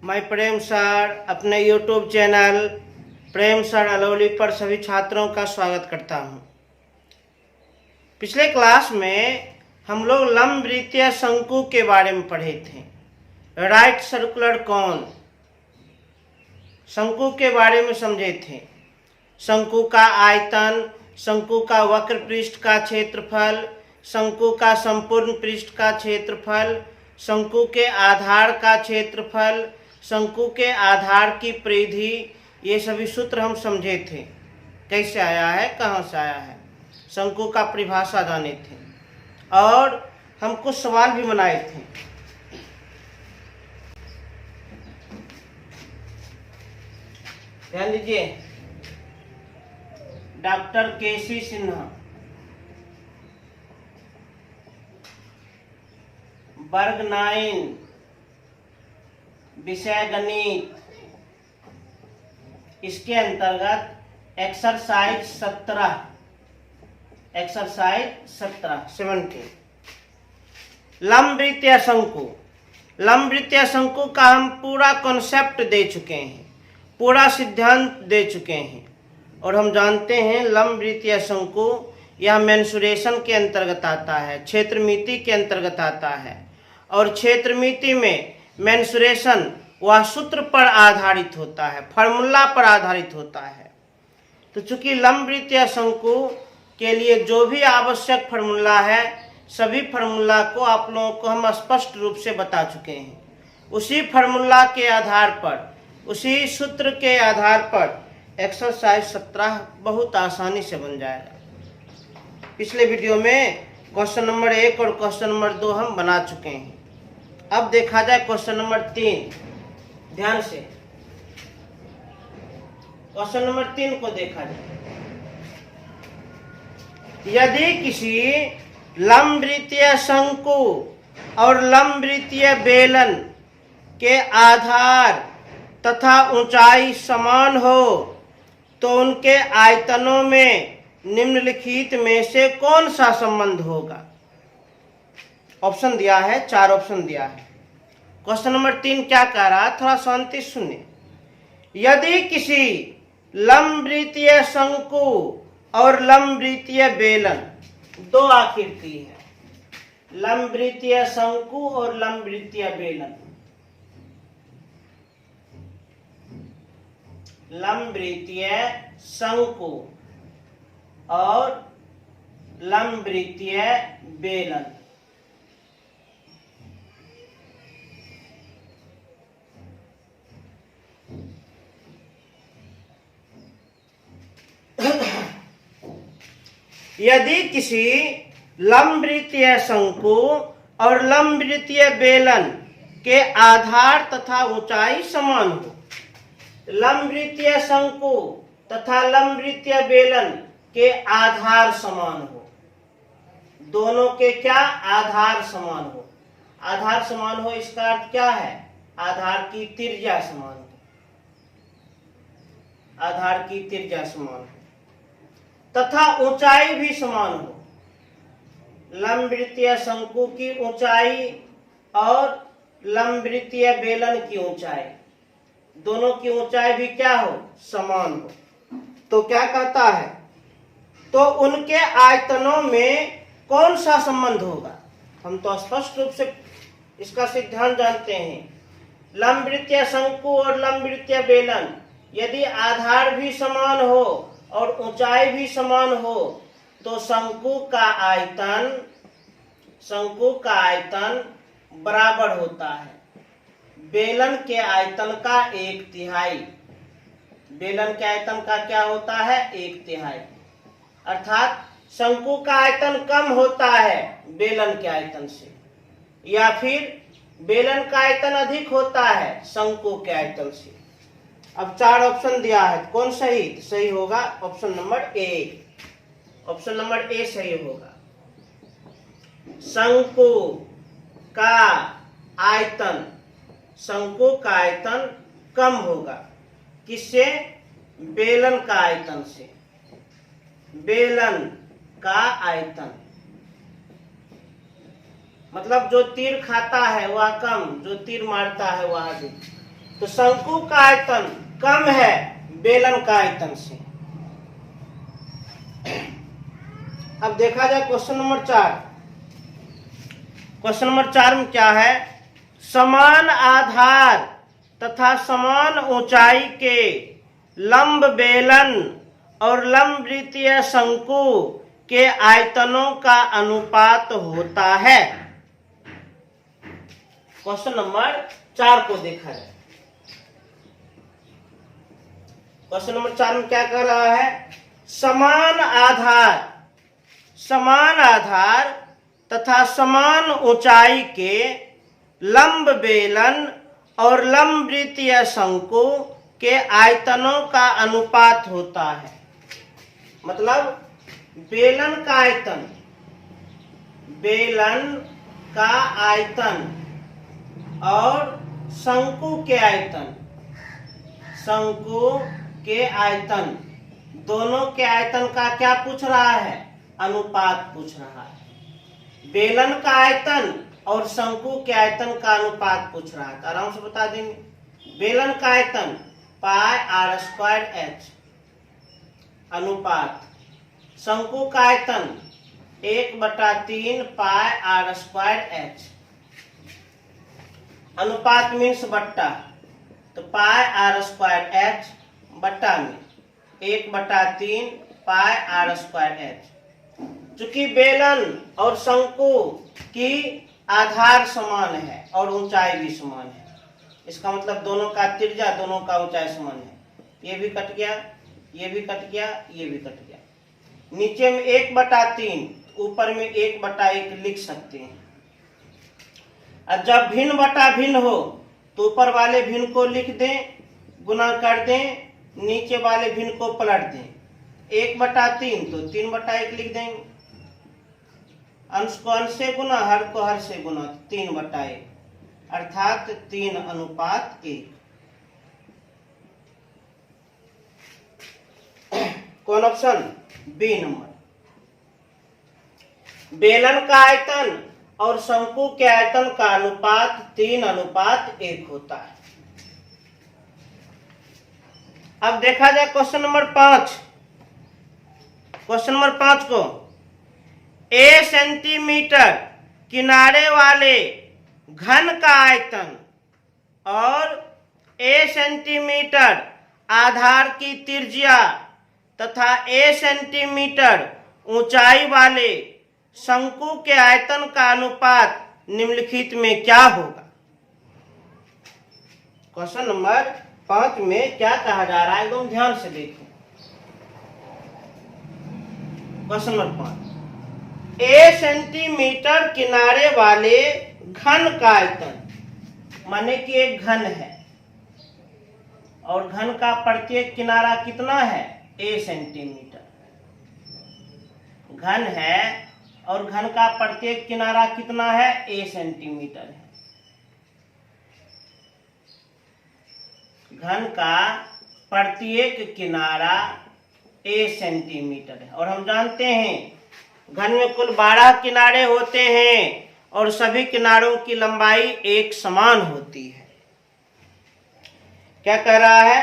मैं प्रेम सर अपने YouTube channel प्रेम sir Alauli पर सभी छात्रों का स्वागत करता हूं। पिछले क्लास में हम लोग लंबवृत्तीय शंकु के बारे में पढ़े थे। राइट सर्कुलर कॉन शंकु के बारे में समझे थे। शंकु का आयतन, शंकु का वक्र पृष्ठ का क्षेत्रफल, शंकु का संपूर्ण पृष्ठ का क्षेत्रफल, शंकु के आधार का क्षेत्रफल, शंकु के आधार की परिधि, ये सभी सूत्र हम समझे थे। कैसे आया है, कहाँ से आया है, शंकु का परिभाषा जाने थे और हम कुछ सवाल भी बनाए थे। ध्यान दीजिए, डॉक्टर केसी सिन्हा, वर्ग 9, विषय गणित, इसके अंतर्गत एक्सरसाइज 17 लंबवृत्तीय शंकु। लंबवृत्तीय शंकु का हम पूरा कॉन्सेप्ट दे चुके हैं, पूरा सिद्धांत दे चुके हैं और हम जानते हैं लंबवृत्तीय शंकु यह मेंसुरेशन के अंतर्गत आता है, क्षेत्रमिति के अंतर्गत आता है और क्षेत्रमिति में मेंसुरेशन वह सूत्र पर आधारित होता है, फार्मूला पर आधारित होता है। तो चूंकि लंबवृत्तीय शंकु के लिए जो भी आवश्यक फार्मूला है, सभी फार्मूला को आप लोगों को हम स्पष्ट रूप से बता चुके हैं। उसी फार्मूला के आधार पर, उसी सूत्र के आधार पर एक्सरसाइज 17 बहुत आसानी से बन जाएगा। पिछले वीडियो में क्वेश्चन नंबर 1 और क्वेश्चन नंबर 2 हम बना चुके हैं। अब देखा जाए क्वेश्चन नंबर 3। ध्यान से क्वेश्चन नंबर 3 को देखा जाए। यदि किसी लंबवृत्तीय शंकु और लंबवृत्तीय बेलन के आधार तथा ऊंचाई समान हो तो उनके आयतनों में निम्नलिखित में से कौन सा संबंध होगा। ऑप्शन दिया है, 4 ऑप्शन दिया है। क्वेश्चन नंबर 3 क्या कह रहा है, थोड़ा शांति सुनिए। यदि किसी लंबवृत्तीय शंकु और लंबवृत्तीय बेलन, दो आकृति है, लंबवृत्तीय शंकु और लंबवृत्तीय बेलन, लंबवृत्तीय शंकु और लंबवृत्तीय बेलन, यदि किसी लंबवृत्तीय शंकु और लंबवृत्तीय बेलन के आधार तथा ऊंचाई समान हो, लंबवृत्तीय शंकु तथा लंबवृत्तीय बेलन के आधार समान हो, दोनों के क्या आधार समान हो। आधार समान हो इसका अर्थ क्या है, आधार की त्रिज्या समान हो, आधार की त्रिज्या समान हो तथा ऊंचाई भी समान हो। लंबवृत्तीय शंकु की ऊंचाई और लंबवृत्तीय बेलन की ऊंचाई, दोनों की ऊंचाई भी क्या हो, समान हो। तो क्या कहता है, तो उनके आयतनों में कौन सा संबंध होगा। हम तो स्पष्ट रूप से इसका सिद्धांत जानते हैं। लंबवृत्तीय शंकु और लंबवृत्तीय बेलन यदि आधार भी समान हो और ऊंचाई भी समान हो तो शंकु का आयतन बराबर होता है बेलन के आयतन का 1/3। बेलन के आयतन का क्या होता है, 1/3। अर्थात शंकु का आयतन कम होता है बेलन के आयतन से, या फिर बेलन का आयतन अधिक होता है शंकु के आयतन से। अब 4 ऑप्शन दिया है, कौन सही, सही होगा option number A. Option number A सही होगा। शंकु का आयतन, शंकु का आयतन कम होगा, किससे, बेलन का आयतन से। बेलन का आयतन मतलब जो तीर खाता है वह कम, जो तीर मारता है वह अधिक। तो शंकु का आयतन कम है बेलन का आयतन से। अब देखा जाए क्वेश्चन नंबर 4। क्वेश्चन नंबर 4 में क्या है? समान आधार तथा समान ऊंचाई के लंब बेलन और लंब वृत्तीय शंकु के आयतनों का अनुपात होता है। क्वेश्चन नंबर 4 को देखा जाए। क्वेश्चन नंबर 4 में क्या कह रहा है? समान आधार तथा समान ऊंचाई के लंब बेलन और लंब वृत्तीय शंकु के आयतनों का अनुपात होता है। मतलब बेलन का आयतन और शंकु के आयतन दोनों के आयतन का क्या पूछ रहा है? अनुपात पूछ रहा है। बेलन का आयतन और शंकु के आयतन का अनुपात पूछ रहा है। तो आराम से बता देंगे। बेलन का आयतन पाई आर स्क्वायर एच अनुपात शंकु का आयतन 1/3 पाई आर स्क्वायर एच अनुपात मीन्स बट्टा। तो पाई आर स्क्वायर एच बट्टा में 1/3 पाई आर स्क्वायर एच। चूंकि बेलन और शंकु की आधार समान है और ऊंचाई भी समान है, इसका मतलब दोनों का त्रिज्या दोनों का ऊंचाई समान है। ये भी कट गया, ये भी कट गया, ये भी कट गया। नीचे में 1/3, ऊपर में 1/1 लिख सकते हैं। और जब भिन्न बटा भिन्न हो तो ऊपर वाले भिन्न को लिख दें, गुना कर दें, नीचे वाले भिन्न को पलट दें। 1/3 तो 3/1 लिख देंगे। अंश को अंश से गुना, हर को हर से गुना, 3/1 अर्थात 3:1। कौन ऑप्शन? B number. बेलन का आयतन और शंकु के आयतन का अनुपात 3:1 होता है। अब देखा जाए क्वेश्चन नंबर 5। क्वेश्चन नंबर 5 को ए सेंटीमीटर किनारे वाले घन का आयतन और ए सेंटीमीटर आधार की त्रिज्या तथा ए सेंटीमीटर ऊंचाई वाले शंकु के आयतन का अनुपात निम्नलिखित में क्या होगा? क्वेश्चन नंबर 5 में क्या कहा जा रहा है, एकदम ध्यान से देखो। क्वेश्चन नंबर 5, ए सेंटीमीटर किनारे वाले घन का आयतन, माने कि एक घन है और घन का प्रत्येक किनारा कितना है? ए सेंटीमीटर। घन है और घन का प्रत्येक किनारा कितना है? ए सेंटीमीटर है। घन का प्रत्येक किनारा ए सेंटीमीटर है। और हम जानते हैं घन में कुल 12 किनारे होते हैं और सभी किनारों की लंबाई एक समान होती है। क्या कह रहा है?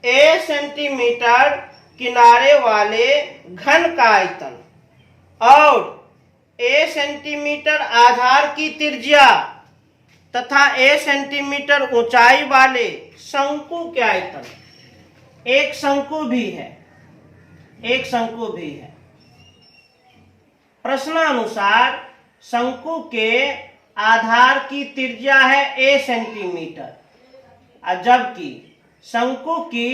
ए सेंटीमीटर किनारे वाले घन का आयतन और ए सेंटीमीटर आधार की त्रिज्या तथा ए सेंटीमीटर ऊंचाई वाले शंकु के आयतन, एक शंकु भी है, एक शंकु भी है। प्रश्नानुसार शंकु के आधार की त्रिज्या है ए सेंटीमीटर, जबकि शंकु की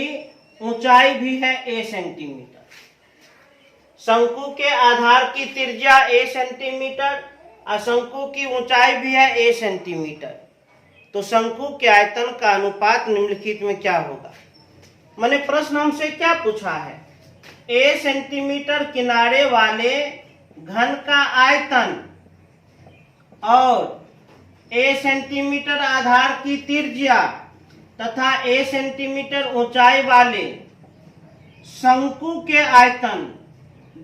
ऊंचाई भी है ए सेंटीमीटर। शंकु के आधार की त्रिज्या ए सेंटीमीटर और शंकु की ऊंचाई भी है ए सेंटीमीटर। तो शंकु के आयतन का अनुपात निम्नलिखित में क्या होगा? मैंने प्रश्न हमसे क्या पूछा है? ए सेंटीमीटर किनारे वाले घन का आयतन और ए सेंटीमीटर आधार की त्रिज्या तथा ए सेंटीमीटर ऊंचाई वाले शंकु के आयतन,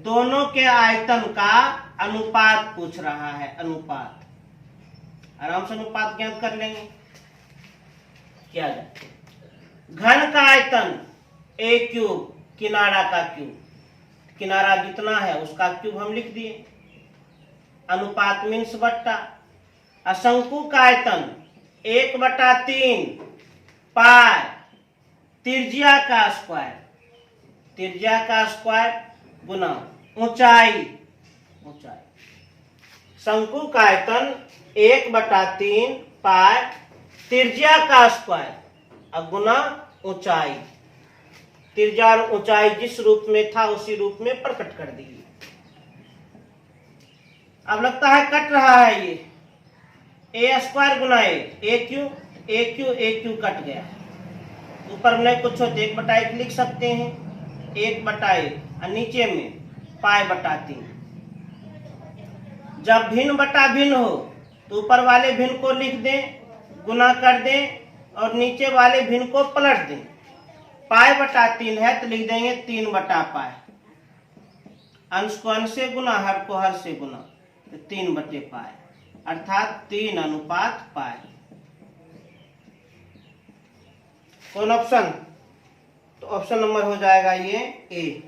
दोनों के आयतन का अनुपात पूछ रहा है। अनुपात, आराम से अनुपात ज्ञात कर लेंगे। किया जाए। घन का आयतन ए क्यूब, किनारा का क्यूब, किनारा जितना है उसका क्यूब हम लिख दिए, अनुपात मीन्स बट्टा। शंकु का आयतन 1/3 पाई त्रिज्या का स्क्वायर, त्रिज्या का स्क्वायर गुना ऊंचाई, ऊंचाई। शंकु का आयतन 1/3 पाई त्रिज्या का स्क्वायर और गुना ऊंचाई। त्रिज्या और ऊंचाई जिस रूप में था उसी रूप में प्रकट कर दी। अब लगता है कट रहा है ये, ए स्क्वायर गुना ए क्यू, ए क्यू कट गया। ऊपर में कुछ हो तो 1/1 लिख सकते हैं, 1/1 और नीचे में π/3। जब भिन्न बटा भिन्न हो तो ऊपर वाले भिन्न को लिख दें, गुना कर दें और नीचे वाले भिन्न को पलट दें। π/3 है तो लिख देंगे 3/π। अंश को अंश से गुना, हर को हर से गुना, तो 3/π अर्थात 3:π। कौन ऑप्शन? तो ऑप्शन नंबर हो जाएगा ये ए।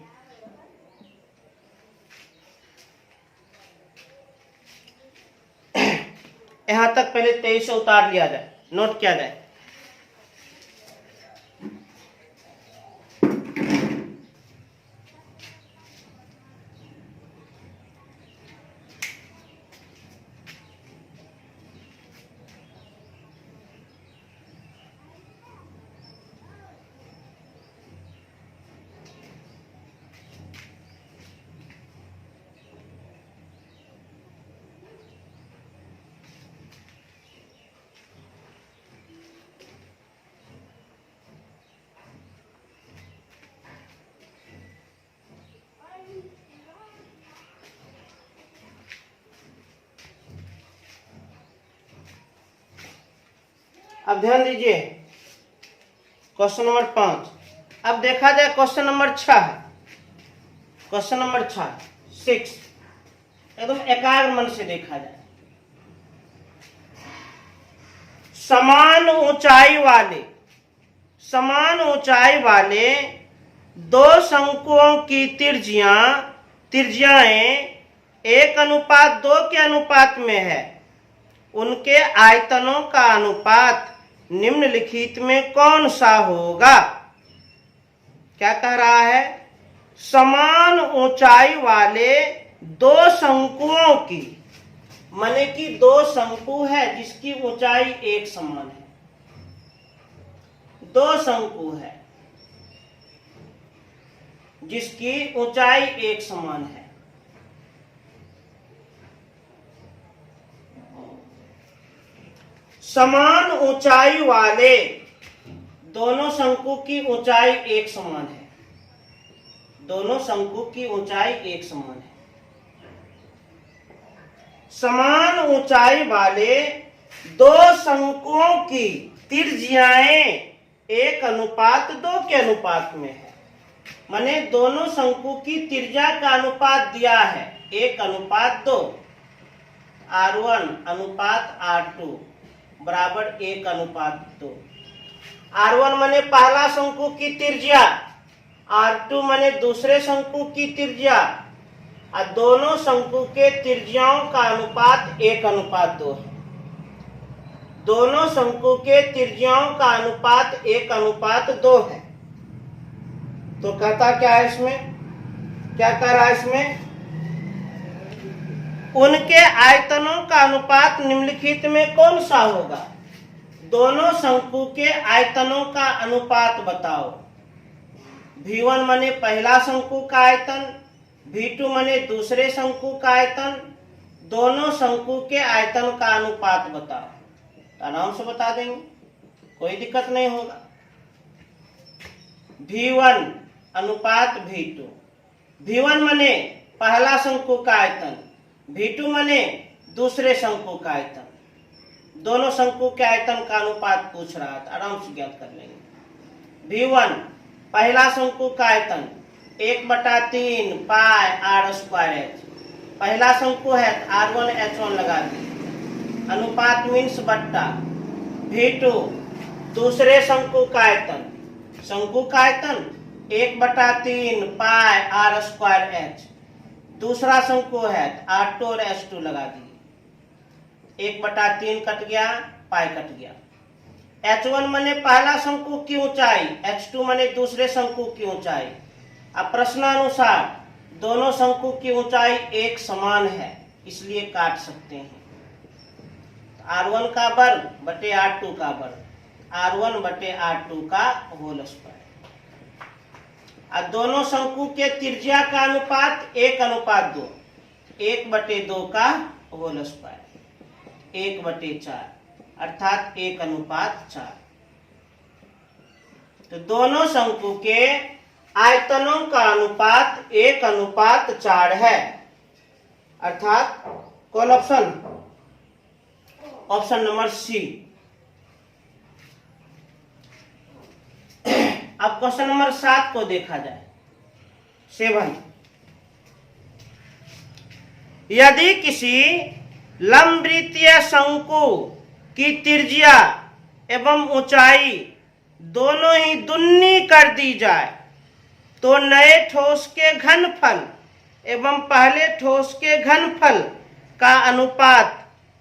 यहां तक पहले 23 से उतार लिया जाए, नोट किया जाए। अब ध्यान दीजिए क्वेश्चन नंबर 5। अब देखा जाए क्वेश्चन नंबर 6 है, क्वेश्चन नंबर 6 एकदम एकाग्र मन से देखा जाए। समान ऊंचाई वाले दो शंकुओं की त्रिज्याएं 1:2 के अनुपात में है। उनके आयतनों का अनुपात निम्नलिखित में कौन सा होगा? क्या कह रहा है? समान ऊंचाई वाले दो शंकुओं की, माने कि दो शंकु है जिसकी ऊंचाई एक समान है। दो शंकु है जिसकी ऊंचाई एक समान है। समान ऊंचाई वाले दोनों शंकु की ऊंचाई एक समान है। दोनों शंकु की ऊंचाई एक समान है। समान ऊंचाई वाले दो शंकुओं की त्रिज्याएं 1:2 के अनुपात में है। माने दोनों शंकु की त्रिज्या का अनुपात दिया है 1:2। R1:R2 बराबर 1:2। R1 माने पहला शंकु की त्रिज्या, R2 माने दूसरे शंकु की त्रिज्या, और दोनों शंकु के त्रिज्याओं का अनुपात 1:2 है। दोनों शंकु के त्रिज्याओं का अनुपात 1:2 है। तो कहता क्या है इसमें? क्या कह रहा है इसमें? उनके आयतनों का अनुपात निम्नलिखित में कौन सा होगा? दोनों शंकु के आयतनों का अनुपात बताओ। V1 माने पहला शंकु का आयतन, V2 माने दूसरे शंकु का आयतन, दोनों शंकु के आयतन का अनुपात बताओ। आराम से बता देंगे, कोई दिक्कत नहीं होगा। V1 अनुपात V2। V1 माने पहला शंकु का आयतन, V2 माने दूसरे शंकु का आयतन। दोनों शंकु के आयतन का अनुपात पूछ रहा है, आराम से ज्ञात कर लेंगे। V1 पहला शंकु का आयतन 1/3 पाई R²H। पहला शंकु है R1H1 लगा दिए, अनुपात मीन्स बट्टा। V2 दूसरे शंकु का आयतन, शंकु का आयतन 1/3 पाई आर स्क्वायर एच। दूसरा शंकु है R2 और S2 लगा दिए, 1/3 कट गया, पाई कट गया। H1 माने पहला शंकु की ऊंचाई, H2 माने दूसरे शंकु की ऊंचाई। अब प्रश्नानुसार दोनों शंकु की ऊंचाई एक समान है, इसलिए काट सकते हैं। R1 का वर्ग बटे R2 का वर्ग, R1 बटे R2 का होल स्क्वायर। अब दोनों शंकु के त्रिज्या का अनुपात 1:2, 1/2 का होल स्क्वायर, 1/4 अर्थात 1:4। तो दोनों शंकु के आयतनों का अनुपात 1:4 है, अर्थात कौन ऑप्शन? ऑप्शन नंबर सी। अब क्वेश्चन नंबर 7 को देखा जाए। 7, यदि किसी लंबवृत्तीय शंकु की त्रिज्या एवं ऊंचाई दोनों ही दुगनी कर दी जाए तो नए ठोस के घनफल एवं पहले ठोस के घनफल का अनुपात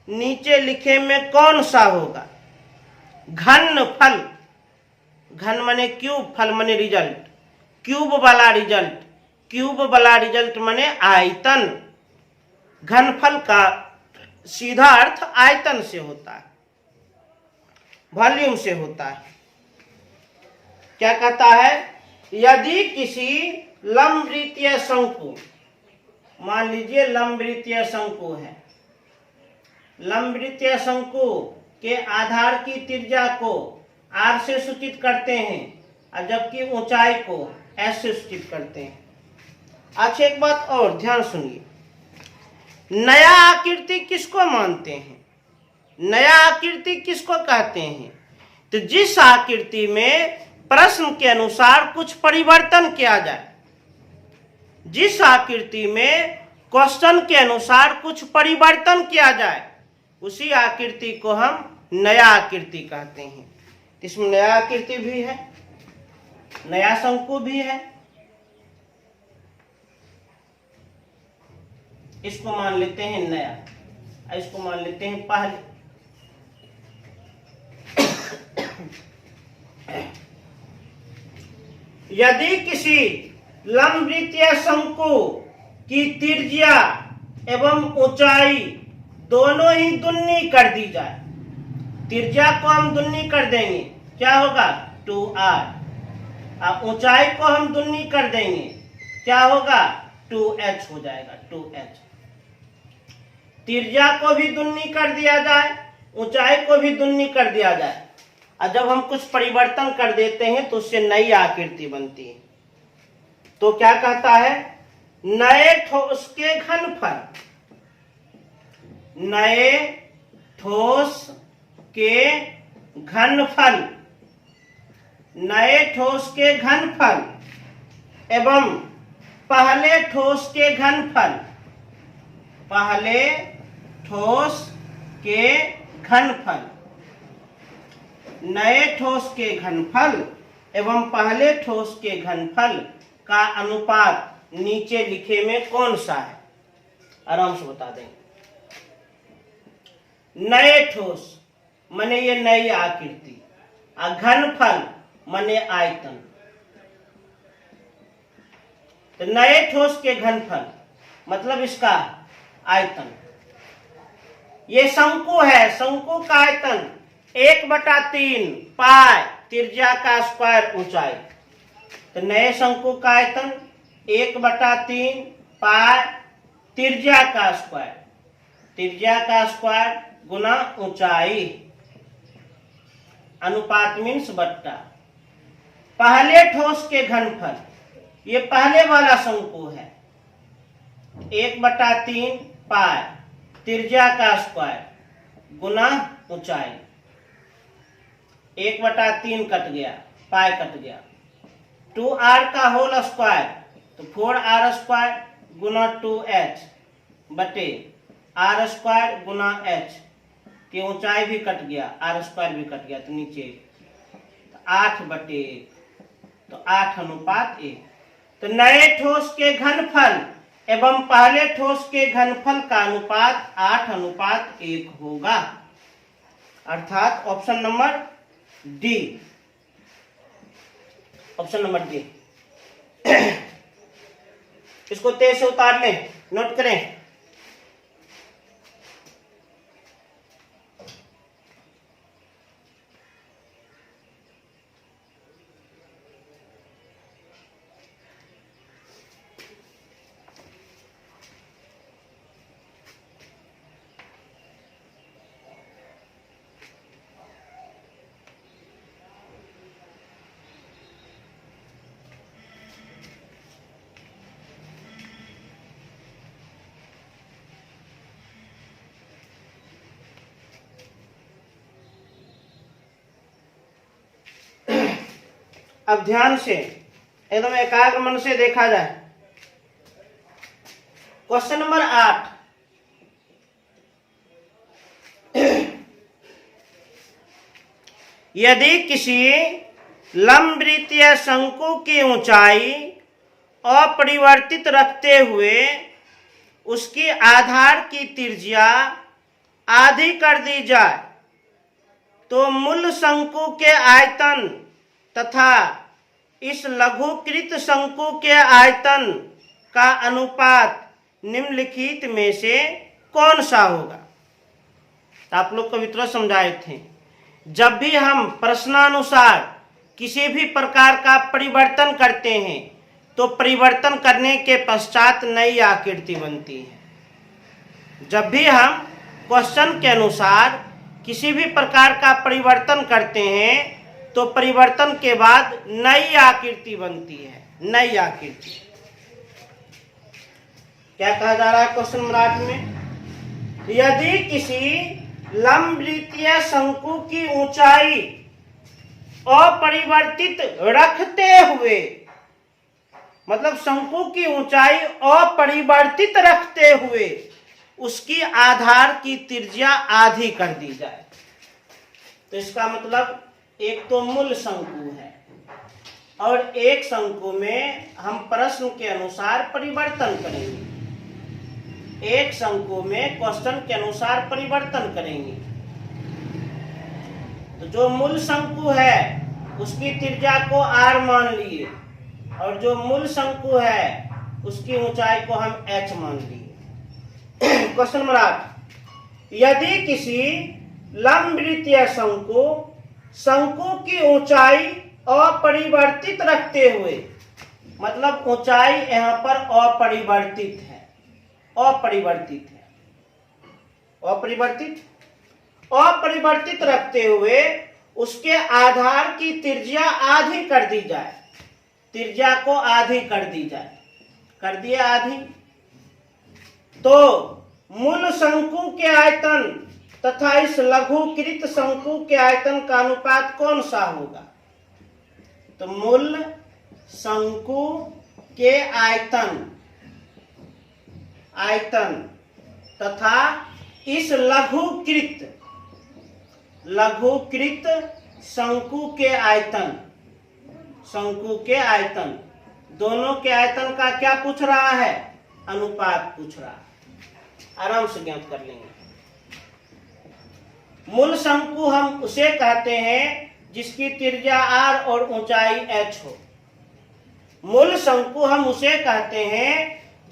नीचे लिखे में कौन सा होगा? घनफल, घन माने क्यूब, फल माने रिजल्ट, क्यूब वाला रिजल्ट, क्यूब वाला रिजल्ट माने आयतन। घनफल का सीधा अर्थ आयतन से होता है, वॉल्यूम से होता है। क्या कहता है? यदि किसी लंबवृत्तीय शंकु, मान लीजिए लंबवृत्तीय शंकु है, लंबवृत्तीय शंकु के आधार की त्रिज्या को R से सूचित करते हैं और जबकि ऊंचाई को S से सूचित करते हैं। अच्छा, एक बात और ध्यान सुनिए, नया आकृति किसको मानते हैं? नया आकृति किसको कहते हैं? तो जिस आकृति में प्रश्न के अनुसार कुछ परिवर्तन किया जाए, जिस आकृति में क्वेश्चन के अनुसार कुछ परिवर्तन किया जाए, उसी आकृति को हम नया आकृति कहते हैं। इसमें नया आकृति भी है, नया शंकु भी है। इसको मान लेते हैं नया, इसको मान लेते हैं पहले। यदि किसी लंबवृत्तीय शंकु की त्रिज्या एवं ऊंचाई दोनों ही दुगनी कर दी जाए, त्रिज्या को हम दुगनी कर देंगे, क्या होगा? 2r। अब ऊंचाई को हम दुगनी कर देंगे, क्या होगा? 2h हो जाएगा, 2h। त्रिज्या को भी दुगनी कर दिया जाए, ऊंचाई को भी दुगनी कर दिया जाए, और जब हम कुछ परिवर्तन कर देते हैं तो उससे नई आकृति बनती है। तो क्या कहता है? नए ठोस के घनफल, नए ठोस के घनफल, नए ठोस के घनफल एवं पहले ठोस के घनफल, पहले ठोस के घनफल, नए ठोस के घनफल एवं पहले ठोस के घनफल का अनुपात नीचे लिखे में कौन सा है? आराम से बता दें। नए ठोस माने ये नई आकृति, और घनफल माने आयतन। तो नए ठोस के घनफल मतलब इसका आयतन। ये शंकु है, शंकु का आयतन 1/3 पाई त्रिज्या का स्क्वायर ऊंचाई। तो नए शंकु का आयतन 1/3 पाई त्रिज्या का स्क्वायर, त्रिज्या का स्क्वायर गुना ऊंचाई, अनुपात मीन्स बट्टा। पहले ठोस के घनफल, ये पहले वाला शंकु है, 1/3 पाई त्रिज्या का स्क्वायर गुना ऊंचाई, 1/3 कट गया, पाई कट गया, 2r का होल स्क्वायर तो 4r स्क्वायर गुना 2h बटे r स्क्वायर गुना h की ऊंचाई भी कट गया, r स्क्वायर भी कट गया, तो नीचे 8/1, तो 8:1। तो नए ठोस के घनफल एवं पहले ठोस के घनफल का अनुपात 8:1 होगा, अर्थात option number D. Option number D. इसको तेज से उतार लें, नोट करें। अब ध्यान से एकदम एकाग्र मन से देखा जाए। क्वेश्चन नंबर 8, यदि किसी लंबवृत्तीय शंकु की ऊंचाई अपरिवर्तित रखते हुए उसकी आधार की त्रिज्या आधी कर दी जाए तो मूल शंकु के आयतन तथा इस लघुकृत शंकु के आयतन का अनुपात निम्नलिखित में से कौन सा होगा? तो आप लोग को वितरण समझाए थे, जब भी हम प्रश्नानुसार किसी भी प्रकार का परिवर्तन करते हैं तो परिवर्तन करने के पश्चात नई आकृति बनती है। जब भी हम क्वेश्चन के अनुसार किसी भी प्रकार का परिवर्तन करते हैं तो परिवर्तन के बाद नई आकृति बनती है, नई आकृति। क्या कहा जा रहा है क्वेश्चन नंबर 8 में? यदि किसी लंबवृत्तीय शंकु की ऊंचाई अपरिवर्तित रखते हुए, मतलब शंकु की ऊंचाई अपरिवर्तित रखते हुए उसकी आधार की त्रिज्या आधी कर दी जाए, तो इसका मतलब एक तो मूल शंकु है और एक शंकु में हम प्रश्न के अनुसार परिवर्तन करेंगे, एक शंकु में क्वेश्चन के अनुसार परिवर्तन करेंगे। तो जो मूल शंकु है उसकी त्रिज्या को r मान लिए और जो मूल शंकु है उसकी ऊंचाई को हम h मान लिए। क्वेश्चन नंबर 8, यदि किसी लंबवृत्तीय शंकु की ऊंचाई अपरिवर्तित रखते हुए, मतलब ऊंचाई यहां पर अपरिवर्तित है, अपरिवर्तित रखते हुए उसके आधार की त्रिज्या आधी कर दी जाए, त्रिज्या को आधी कर दी जाए, कर दिया आधी, तो मूल शंकु के आयतन तथा इस लघुकृत शंकु के आयतन का अनुपात कौन सा होगा? तो मूल शंकु के आयतन तथा इस लघुकृत शंकु के आयतन, दोनों के आयतन का क्या पूछ रहा है? अनुपात पूछ रहा है। आराम से ज्ञात कर लेंगे। मूल शंकु हम उसे कहते हैं जिसकी त्रिज्या r और ऊंचाई h हो। मूल शंकु हम उसे कहते हैं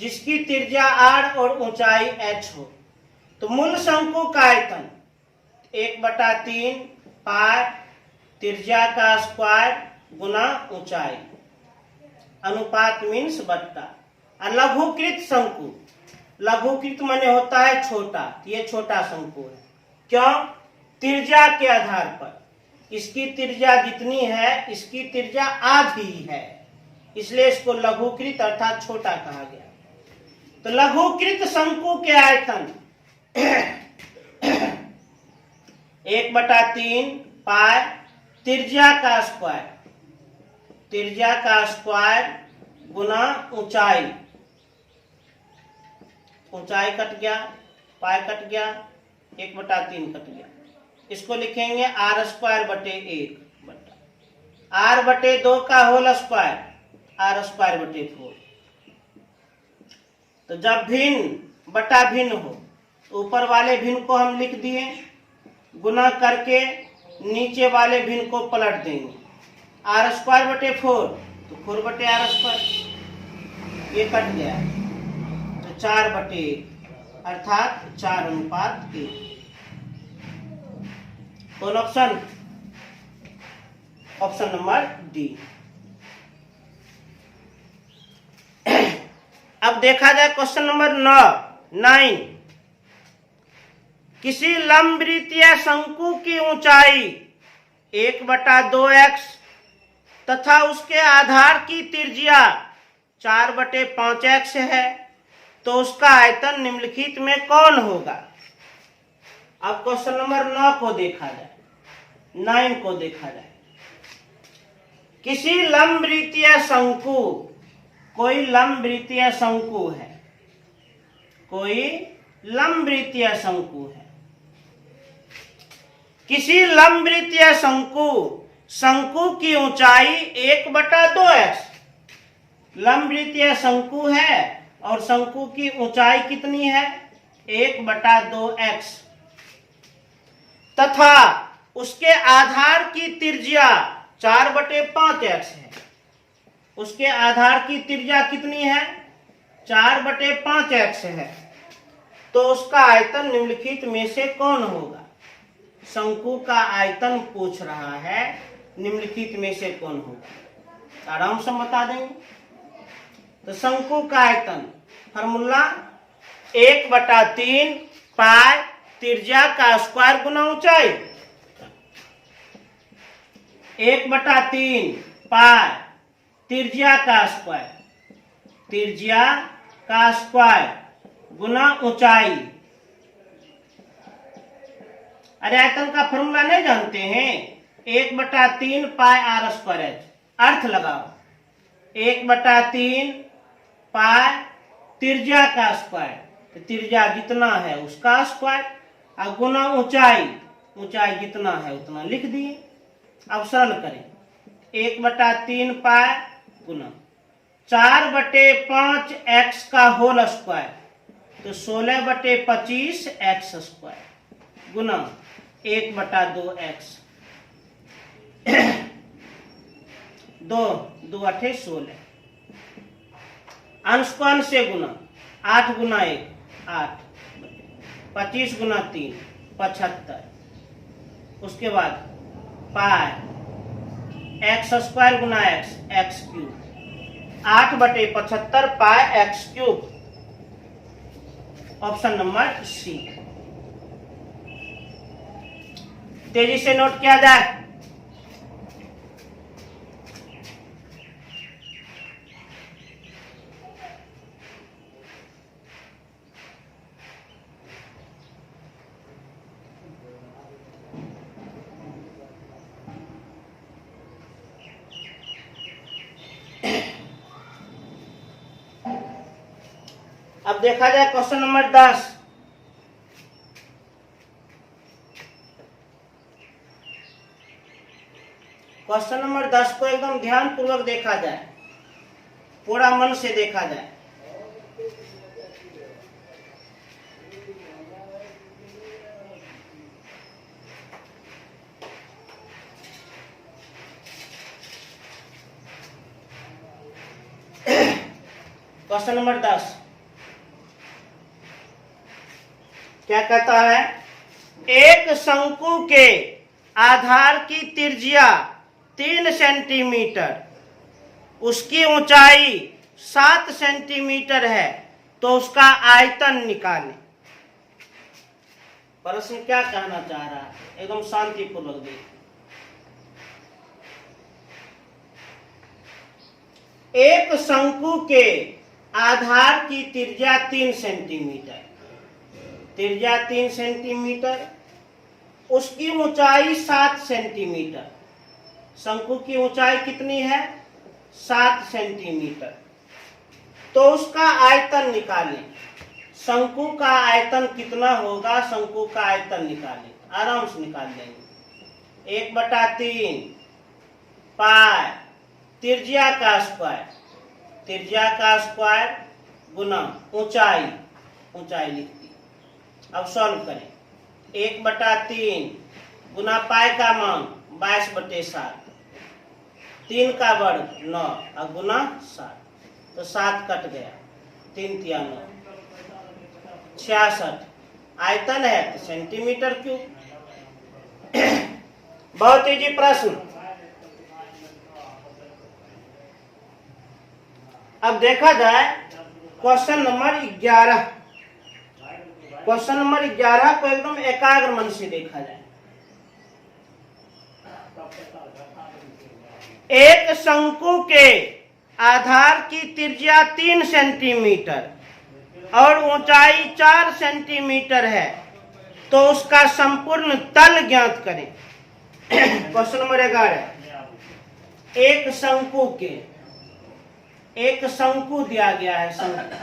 जिसकी त्रिज्या r और ऊंचाई h हो। तो मूल शंकु का आयतन 1/3 पाई त्रिज्या का स्क्वायर गुना ऊंचाई, अनुपात मीन्स बट्टा। और लघुकृत शंकु, लघुकृत माने होता है छोटा, ये छोटा शंकु है। क्यों? त्रिज्या के आधार पर इसकी त्रिज्या जितनी है इसकी त्रिज्या आधी है, इसलिए इसको लघुकृत अर्थात छोटा कहा गया। तो लघुकृत शंकु के आयतन 1/3 पाई त्रिज्या का स्क्वायर गुना ऊंचाई, ऊंचाई कट गया, पाई कट गया, 1/3 कट गया, इसको लिखेंगे r² बटे 1 बटा। आर बटे 2 का होल स्क्वायर, आर स्क्वायर बटे 4। तो जब भिन्न बटा भिन्न हो तो ऊपर वाले भिन्न को हम लिख दिए, गुना करके नीचे वाले भिन्न को पलट देंगे। आर स्क्वायर बटे 4 तो 4 बटे आर स्क्वायर, ये कट गया तो 4 बटे 1 अर्थात 4:1। कौन ऑप्शन? Option number D. अब देखा जाए क्वेश्चन नंबर 9। किसी लंबवृत्तीय शंकु की ऊंचाई 1/2x तथा उसके आधार की त्रिज्या 4/5x है, तो उसका आयतन निम्नलिखित में कौन होगा? अब क्वेश्चन नंबर 9 को देखा जाए, 9 को देखा जाए। किसी लंबवृत्तीय शंकु, कोई लंबवृत्तीय शंकु है, कोई लंबवृत्तीय शंकु है। किसी लंबवृत्तीय शंकु की ऊंचाई 1/2x, लंबवृत्तीय शंकु है और शंकु की ऊंचाई कितनी है? 1/2x तथा उसके आधार की त्रिज्या 4/5x है। उसके आधार की त्रिज्या कितनी है? 4/5x है। तो उसका आयतन निम्नलिखित में से कौन होगा? शंकु का आयतन पूछ रहा है, निम्नलिखित में से कौन होगा? आराम से बता देंगे। तो शंकु का आयतन फार्मूला 1/3 पाई त्रिज्या का स्क्वायर गुना ऊंचाई, 1/3 पाई त्रिज्या का स्क्वायर, त्रिज्या का स्क्वायर गुना ऊंचाई। अरे आयतन का फॉर्मूला नहीं जानते हैं? 1/3 पाई आर स्क्वायर एच। अर्थ लगाओ, 1/3 पाई त्रिज्या का स्क्वायर, तो त्रिज्या जितना है उसका स्क्वायर, और गुना ऊंचाई, ऊंचाई जितना है उतना लिख दिए। अब सरल करें, 1/3 पाई गुना 4/5x का होल स्क्वायर, तो 16/25x स्क्वायर गुना 1/2x। 2 8 16, अंश को अंश से गुना, 8 गुना 1 8, 25 गुना 3 75, उसके बाद पाई एक्स स्क्वायर गुना x cube, 8/75 pi x cube. Option number C. तेजी से नोट किया जाए। अब देखा जाए क्वेश्चन नंबर 10। क्वेश्चन नंबर 10 को एकदम ध्यान पूर्वक देखा जाए, पूरा मन से देखा जाए। क्वेश्चन नंबर 10 क्या कहता है? एक शंकु के आधार की त्रिज्या 3 सेंटीमीटर, उसकी ऊंचाई 7 सेंटीमीटर है, तो उसका आयतन निकालें। प्रश्न क्या कहना चाह रहा है? एकदम शांतिपूर्वक देखिए। एक शंकु के आधार की त्रिज्या 3 सेंटीमीटर, त्रिज्या 3 सेंटीमीटर, उसकी ऊंचाई 7 सेंटीमीटर। शंकु की ऊंचाई कितनी है? 7 सेंटीमीटर। तो उसका आयतन निकालें। शंकु का आयतन कितना होगा? शंकु का आयतन निकालें, आराम से निकाल लेंगे। 1/3 पाई त्रिज्या का स्क्वायर, त्रिज्या का स्क्वायर गुना ऊंचाई, ऊंचाई लिख दी। अब सॉल्व करें, 1/3 गुना पाई का मान 22/7, 3 का वर्ग 9 और गुना 7, तो 7 कट गया, 3 तिया 9, 66 आयतन है तो सेंटीमीटर क्यूब। बहुत इजी प्रश्न। अब देखा जाए क्वेश्चन नंबर 11। क्वेश्चन नंबर 11 को एकदम एकाग्र मन से देखा जाए। एक शंकु के आधार की त्रिज्या 3 सेंटीमीटर और ऊंचाई 4 सेंटीमीटर है, तो उसका संपूर्ण तल ज्ञात करें। क्वेश्चन नंबर 11, एक शंकु दिया गया है। शंकु,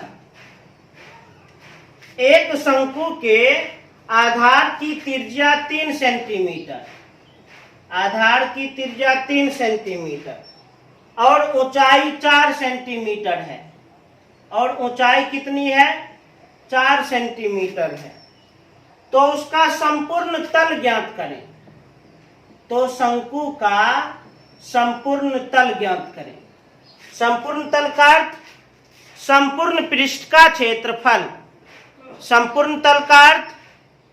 एक शंकु के आधार की त्रिज्या 3 सेंटीमीटर, आधार की त्रिज्या 3 सेंटीमीटर और ऊंचाई 4 सेंटीमीटर है, और ऊंचाई कितनी है? 4 सेंटीमीटर है, तो उसका संपूर्ण तल ज्ञात करें। तो शंकु का संपूर्ण तल ज्ञात करें। संपूर्ण तल का अर्थ संपूर्ण पृष्ठ का क्षेत्रफल, संपूर्ण तल का अर्थ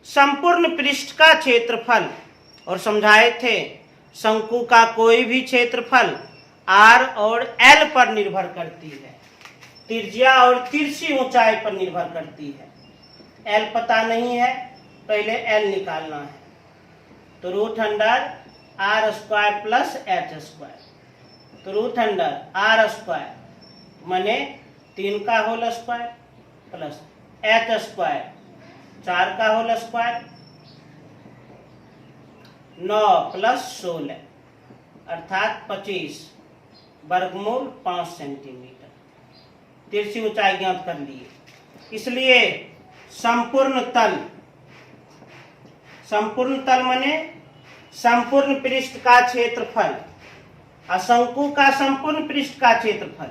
संपूर्ण पृष्ठ का क्षेत्रफल। और समझाए थे शंकु का कोई भी क्षेत्रफल r और l पर निर्भर करती है, त्रिज्या और तिरछी ऊंचाई पर निर्भर करती है। l पता नहीं है, पहले l निकालना है, तो √r² प्लस h², तो √r² माने 3 का होल स्क्वायर प्लस h² 4 का होल स्क्वायर, 9 प्लस 16 अर्थात 25 वर्गमूल 5 सेंटीमीटर। तिरछी ऊंचाई ज्ञात कर लिए, इसलिए संपूर्ण तल माने संपूर्ण पृष्ठ का क्षेत्रफल, शंकु का संपूर्ण पृष्ठ का क्षेत्रफल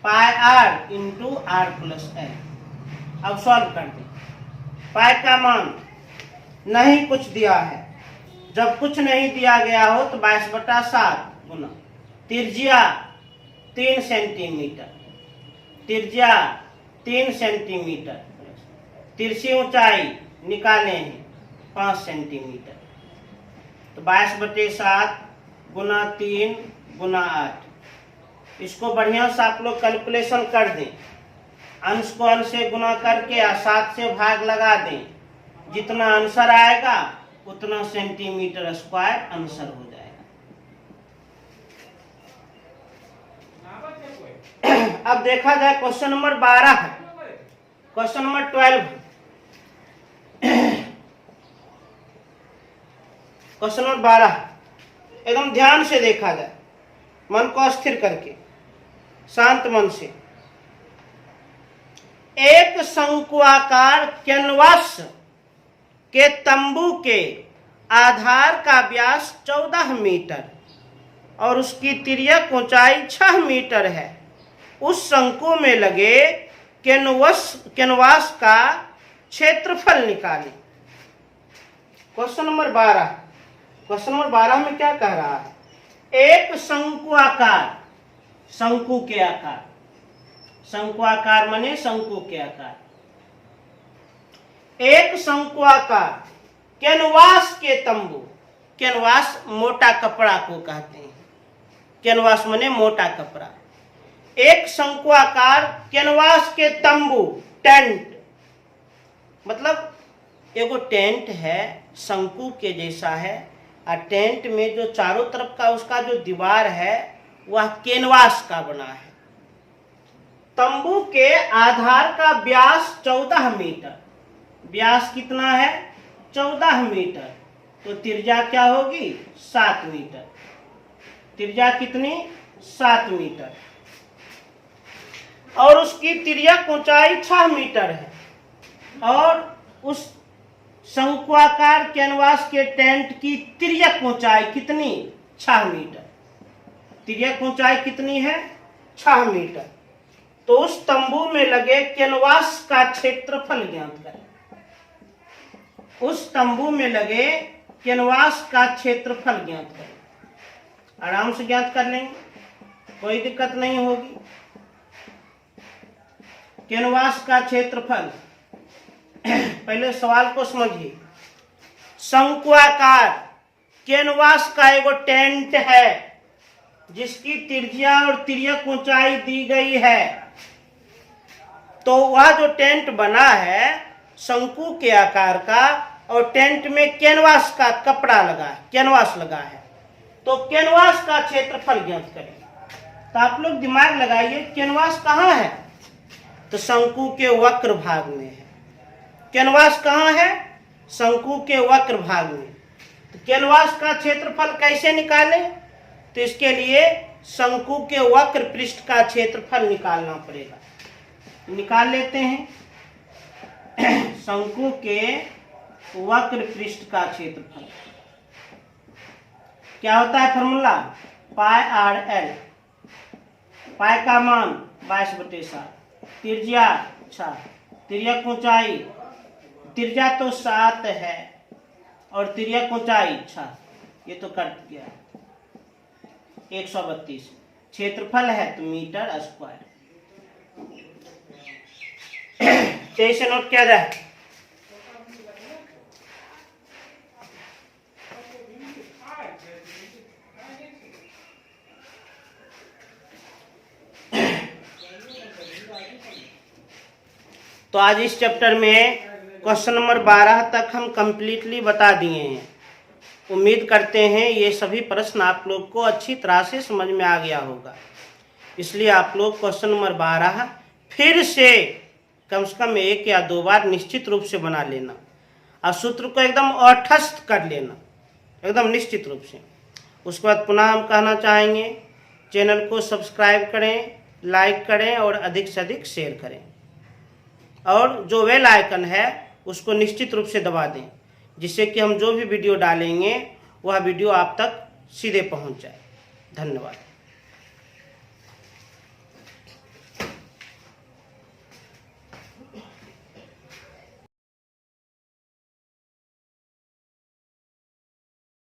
पाई r into r plus l। अब सॉल्व कर दें। पाई का मान नहीं कुछ दिया है, जब कुछ नहीं दिया गया हो तो 22/7 गुना त्रिज्या 3 सेंटीमीटर, त्रिज्या 3 सेंटीमीटर, तिरछी ऊंचाई निकाले हैं 5 सेंटीमीटर, तो 22/7 गुना 3 गुना 8। इसको बढ़िया से आप लोग कैलकुलेशन कर दें, अंश को अंश से गुना करके या 7 से भाग लगा दें, जितना आंसर आएगा उतना सेंटीमीटर स्क्वायर आंसर हो जाएगा। अब देखा जाए क्वेश्चन नंबर 12 है, क्वेश्चन नंबर 12, क्वेश्चन नंबर 12 एकदम ध्यान से देखा जाए, मन को स्थिर करके शांत मन से। एक शंक्वाकार कैनवास के तंबू के आधार का व्यास 14 मीटर और उसकी तिर्यक ऊंचाई 6 मीटर है। उस शंकु में लगे कैनवास का क्षेत्रफल निकालें। क्वेश्चन नंबर 12, क्वेश्चन नंबर 12 में क्या कह रहा है? एक शंक्वाकार, शंकु के आकार, शंक्वाकार माने शंकु के आकार, एक शंक्वाकार कैनवास के तंबू, कैनवास मोटा कपड़ा को कहते हैं, कैनवास माने मोटा कपड़ा। एक शंक्वाकार कैनवास के तंबू, टेंट, मतलब एगो टेंट है शंकु के जैसा है, और टेंट में जो चारों तरफ का उसका जो दीवार है वह कैनवास का बना है। तंबू के आधार का व्यास 14 मीटर, व्यास कितना है? 14 मीटर, तो त्रिज्या क्या होगी? 7 मीटर। त्रिज्या कितनी? 7 मीटर, और उसकी तिर्यक ऊंचाई 6 मीटर है, और उस शंक्वाकार कैनवास के टेंट की तिर्यक ऊंचाई कितनी? 6 मीटर। तिर्यक ऊंचाई कितनी है? 6 मीटर। तो उस तंबू में लगे कैनवास का क्षेत्रफल ज्ञात करें। उस तंबू में लगे कैनवास का क्षेत्रफल ज्ञात करें। आराम से ज्ञात कर लेंगे, कोई दिक्कत नहीं होगी। कैनवास का क्षेत्रफल, पहले सवाल को समझिए। शंक्वाकार कैनवास का एगो टेंट है जिसकी त्रिज्या और तिर्यक ऊंचाई दी गई है। तो वह जो टेंट बना है शंकु के आकार का, और टेंट में कैनवास का कपड़ा लगा है, कैनवास लगा है। तो कैनवास का क्षेत्रफल ज्ञात करें। तो आप लोग दिमाग लगाइए, कैनवास कहाँ है? तो शंकु के वक्र भाग में है। कैनवास कहाँ है? शंकु के वक्र भाग में। तो कैनवास का क्षेत्रफल कैसे निकाले? तो इसके लिए शंकु के वक्र पृष्ठ का क्षेत्रफल निकालना पड़ेगा। निकाल लेते हैं। शंकु के वक्र पृष्ठ का क्षेत्रफल क्या होता है? फॉर्मूला पाई आर एल। पाई का मान 22/7, त्रिज्या 6, तिर्यक ऊंचाई, त्रिज्या तो 7 है और तिर्यक ऊंचाई 6, ये तो कट गया 132। क्षेत्रफल है तो मीटर स्क्वायर। इसे नोट किया जाए। तो आज इस चैप्टर में क्वेश्चन नंबर 12 तक हम कंप्लीटली बता दिए हैं। उम्मीद करते हैं ये सभी प्रश्न आप लोग को अच्छी तरह से समझ में आ गया होगा। इसलिए आप लोग क्वेश्चन नंबर 12 फिर से कम 1 या 2 बार निश्चित रूप से बना लेना और सूत्र को एकदम अठस्थ कर लेना, एकदम निश्चित रूप से। उसके बाद पुनः हम कहना चाहेंगे, चैनल को सब्सक्राइब करें, लाइक करें और अधिक से अधिक शेयर करें, और जो बेल आइकन है उसको निश्चित रूप से दबा दें, जिससे कि हम जो भी वीडियो डालेंगे वह वीडियो आप तक सीधे पहुंच जाए। धन्यवाद।